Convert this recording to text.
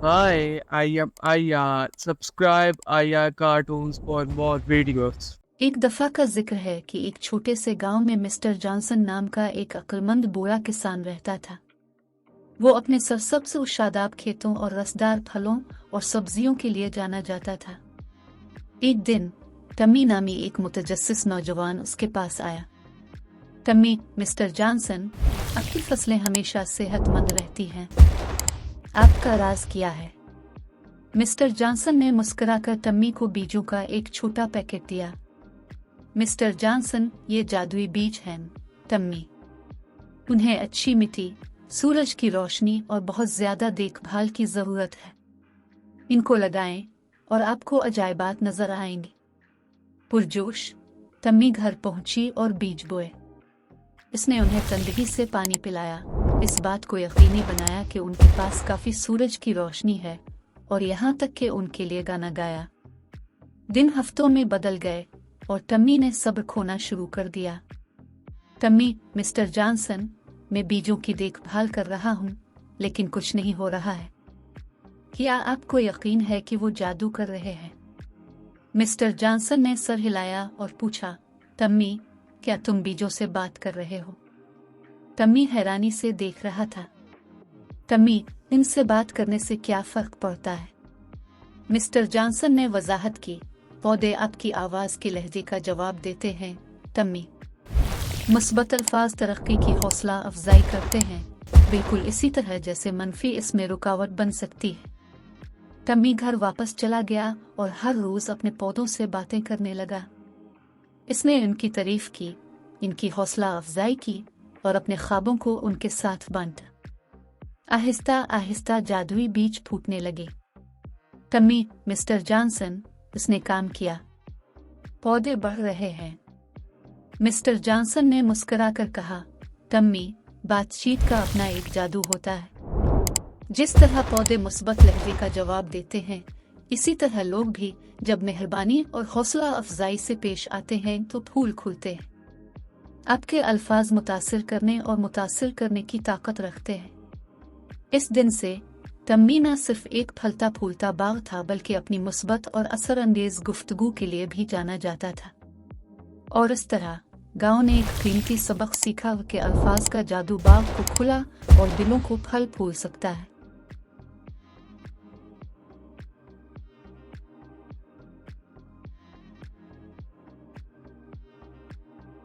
Hi, I am Aya. Subscribe Aya Cartoons for more videos. एक दफा का जिक्र है कि एक छोटे से गांव में मिस्टर जॉनसन नाम का एक अक्लमंद बूढ़ा किसान रहता था। वो अपने सरसब्ज और शादाब खेतों और रसदार फलों और सब्जियों के लिए जाना जाता था। एक दिन टमी नामी एक मुतजस्सिस नौजवान उसके पास आया। टमी, मिस्टर जॉनसन, आपकी फसलें हमेशा सेहतमंद रहती हैं। आपका राज क्या है? मिस्टर जॉनसन ने मुस्कुराकर टमी को बीजों का एक छोटा पैकेट दिया। मिस्टर जॉनसन, ये जादुई बीज हैं, टमी। उन्हें अच्छी मिट्टी, सूरज की रोशनी और बहुत ज्यादा देखभाल की जरूरत है। इनको लगाएं और आपको अजायबात नजर आएंगे। पुरजोश टमी घर पहुंची और बीज बोए। इसने उन्हें तंदगी से पानी पिलाया, इस बात को यकीनी बनाया कि उनके पास काफी सूरज की रोशनी है और यहाँ तक कि उनके लिए गाना गाया। दिन हफ्तों में बदल गए और टमी ने सब्र खोना शुरू कर दिया। टमी, मिस्टर जॉनसन, मैं बीजों की देखभाल कर रहा हूँ, लेकिन कुछ नहीं हो रहा है। क्या आपको यकीन है कि वो जादू कर रहे हैं? मिस्टर जॉनसन ने सर हिलाया और पूछा, टमी, क्या तुम बीजों से बात कर रहे हो? टमी हैरानी से देख रहा था। टमी, इनसे बात करने से क्या फर्क पड़ता है? मिस्टर जॉनसन ने वजाहत की, पौधे आपकी आवाज के लहजे का जवाब देते हैं, टमी। मुस्बत अल्फाज तरक्की की हौसला अफजाई करते हैं, बिल्कुल इसी तरह जैसे मनफी इसमें रुकावट बन सकती है। टमी घर वापस चला गया और हर रोज अपने पौधों से बातें करने लगा। इसने इनकी तारीफ की, इनकी हौसला अफजाई की और अपने ख्वाबों को उनके साथ बांटा। आहिस्ता आहिस्ता जादुई बीज फूटने लगे। टमी, मिस्टर जॉनसन, उसने काम किया। पौधे बढ़ रहे हैं। मिस्टर जॉनसन ने मुस्कुराकर कहा, टमी, बातचीत का अपना एक जादू होता है। जिस तरह पौधे मुस्बत लहजे का जवाब देते हैं, इसी तरह लोग भी जब मेहरबानी और हौसला अफजाई से पेश आते हैं तो फूल खुलते हैं। आपके अल्फाज मुतासिर करने और मुतासिर करने की ताकत रखते हैं। इस दिन से टमी न सिर्फ एक फलता फूलता बाग था, बल्कि अपनी मुस्बत और असरअंगेज गुफ्तगू के लिए भी जाना जाता था। और इस तरह गांव ने एक कीमती सबक सीखा कि अल्फाज का जादू बाग को खुला और दिलों को फल फूल सकता है।